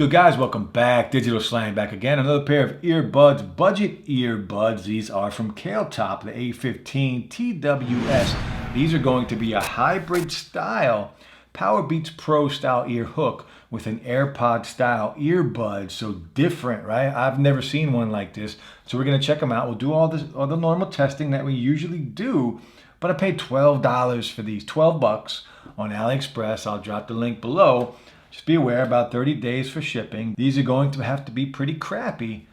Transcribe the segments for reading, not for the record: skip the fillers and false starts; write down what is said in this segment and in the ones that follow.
Good guys, welcome back. Digital Slang back again. Another pair of earbuds, budget earbuds. These are from Top, the A15 TWS. These are going to be a hybrid style, Powerbeats Pro style ear hook with an AirPod style earbud. So different, right? I've never seen one like this. So we're gonna check them out. We'll do all the normal testing that we usually do, but I paid $12 for these, 12 bucks on AliExpress. I'll drop the link below. Just be aware, about 30 days for shipping. These are going to have to be pretty crappy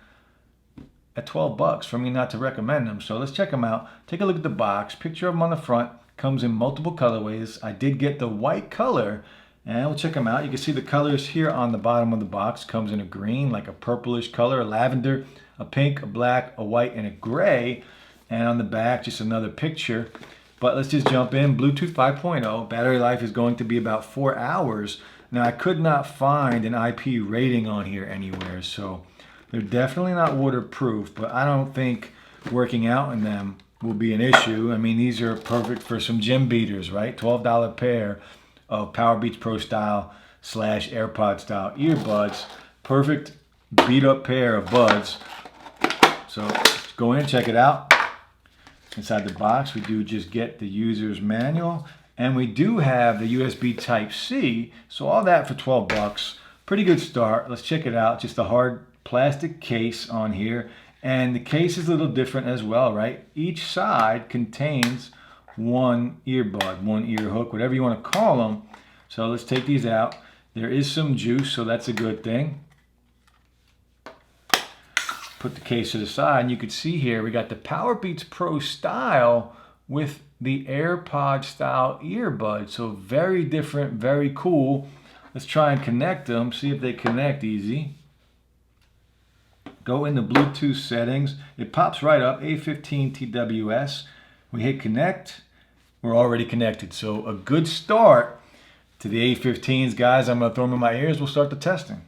at 12 bucks for me not to recommend them. So let's check them out. Take a look at the box. Picture of them on the front. Comes in multiple colorways. I did get the white color, and we'll check them out. You can see the colors here on the bottom of the box. Comes in a green, like a purplish color, a lavender, a pink, a black, a white, and a gray. And on the back, just another picture. But let's just jump in. Bluetooth 5.0. Battery life is going to be about 4 hours. Now, I could not find an IP rating on here anywhere, so they're definitely not waterproof, but I don't think working out in them will be an issue. I mean, these are perfect for some gym beaters, right? $12 pair of Powerbeats Pro style / AirPod style earbuds. Perfect beat up pair of buds. So let's go in and check it out. Inside the box, we do just get the user's manual. And we do have the USB Type-C, so all that for 12 bucks. Pretty good start. Let's check it out. Just a hard plastic case on here. And the case is a little different as well, right? Each side contains one earbud, one ear hook, whatever you want to call them. So let's take these out. There is some juice, so that's a good thing. Put the case to the side, and you can see here we got the Powerbeats Pro style with the AirPod style earbud. So very different, very cool. Let's try and connect them, see if they connect easy. Go into Bluetooth settings. It pops right up, A15 TWS. We hit connect. We're already connected. So a good start to the A15s, guys. I'm gonna throw them in my ears. We'll start the testing.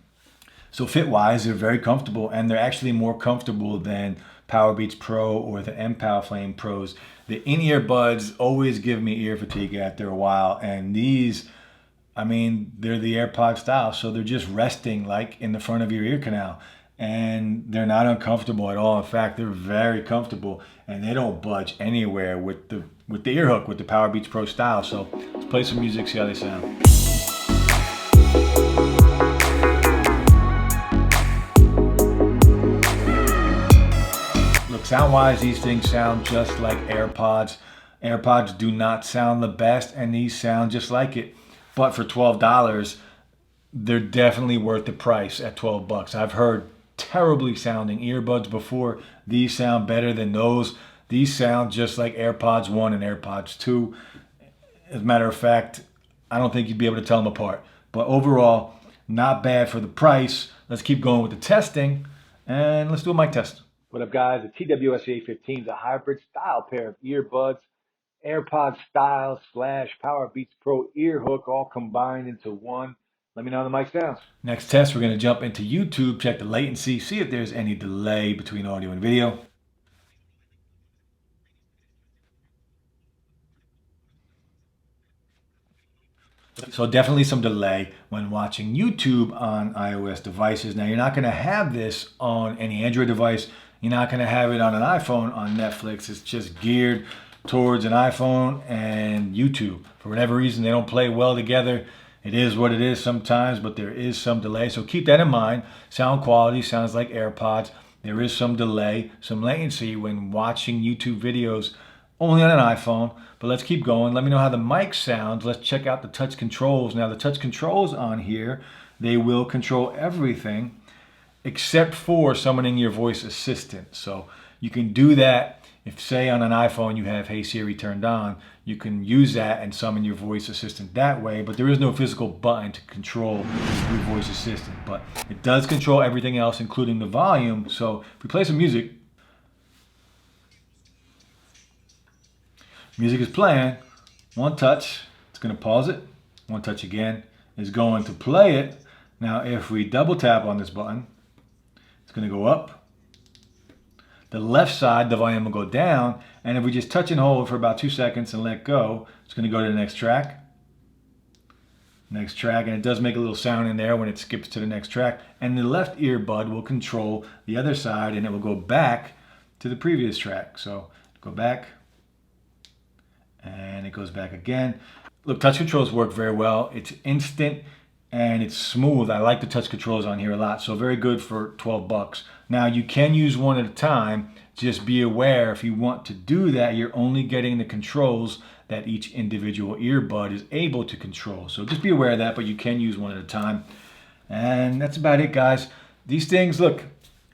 So fit-wise, they're very comfortable, and they're actually more comfortable than Powerbeats Pro or the Flame Pros. The in-ear buds always give me ear fatigue after a while, and these, I mean, they're the AirPod style, so they're just resting like in the front of your ear canal, and they're not uncomfortable at all. In fact, they're very comfortable, and they don't budge anywhere with the ear hook, with the Powerbeats Pro style. So let's play some music, see how they sound. Sound-wise, these things sound just like AirPods. AirPods do not sound the best, and these sound just like it. But for $12, they're definitely worth the price at 12 bucks. I've heard terribly sounding earbuds before. These sound better than those. These sound just like AirPods 1 and AirPods 2. As a matter of fact, I don't think you'd be able to tell them apart. But overall, not bad for the price. Let's keep going with the testing, and let's do a mic test. What up, guys? The TWS A15 is a hybrid style pair of earbuds, AirPod style / Powerbeats Pro ear hook, all combined into one. Let me know how the mic sounds. Next test, we're going to jump into YouTube, check the latency, see if there's any delay between audio and video. So definitely some delay when watching YouTube on iOS devices. Now, you're not going to have this on any Android device. You're not going to have it on an iPhone on Netflix. It's just geared towards an iPhone and YouTube. For whatever reason, they don't play well together. It is what it is sometimes, but there is some delay. So keep that in mind. Sound quality sounds like AirPods. There is some delay, some latency when watching YouTube videos only on an iPhone. But let's keep going. Let me know how the mic sounds. Let's check out the touch controls. Now, the touch controls on here, they will control everything except for summoning your voice assistant. So you can do that if, say, on an iPhone you have Hey Siri turned on. You can use that and summon your voice assistant that way, but there is no physical button to control your voice assistant. But it does control everything else, including the volume. So if we play some music, music is playing. One touch, it's going to pause it. One touch again is going to play it. Now, if we double tap on this button, it's going to go up. The left side, the volume will go down. And if we just touch and hold for about 2 seconds and let go, it's going to go to the next track. next track, and it does make a little sound in there when it skips to the next track. And the left earbud will control the other side, and it will go back to the previous track. So go back, and it goes back again. Look, touch controls work very well. It's instant and it's smooth. I like the touch controls on here a lot, so very good for 12 bucks. Now you can use one at a time. Just be aware, if you want to do that, you're only getting the controls that each individual earbud is able to control. So just be aware of that, but you can use one at a time. And that's about it, guys. These things, look,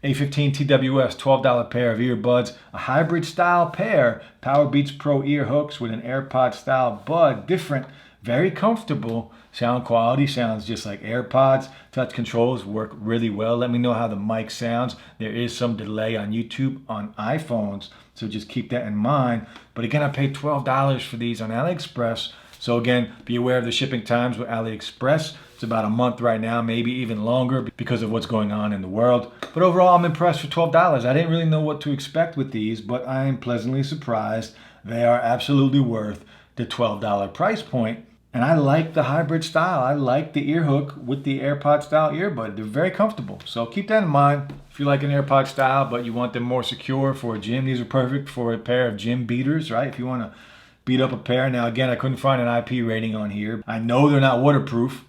A15 TWS, $12 pair of earbuds, a hybrid style pair, Powerbeats Pro ear hooks with an AirPod style bud, different, very comfortable. Sound quality sounds just like AirPods. Touch controls work really well. Let me know how the mic sounds. There is some delay on YouTube on iPhones, so just keep that in mind. But again, I paid $12 for these on AliExpress. So again, be aware of the shipping times with AliExpress. It's about a month right now, maybe even longer because of what's going on in the world. But overall, I'm impressed for $12. I didn't really know what to expect with these, but I am pleasantly surprised. They are absolutely worth the $12 price point. And I like the hybrid style. I like the ear hook with the AirPod style earbud. They're very comfortable. So keep that in mind. If you like an AirPod style, but you want them more secure for a gym, these are perfect for a pair of gym beaters, right? If you want to beat up a pair. Now again, I couldn't find an IP rating on here. I know they're not waterproof.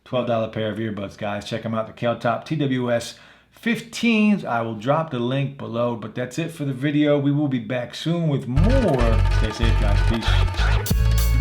$12 pair of earbuds, guys. Check them out, the Kel-Top TWS 15s. I will drop the link below, but that's it for the video. We will be back soon with more. Stay safe, guys. Peace.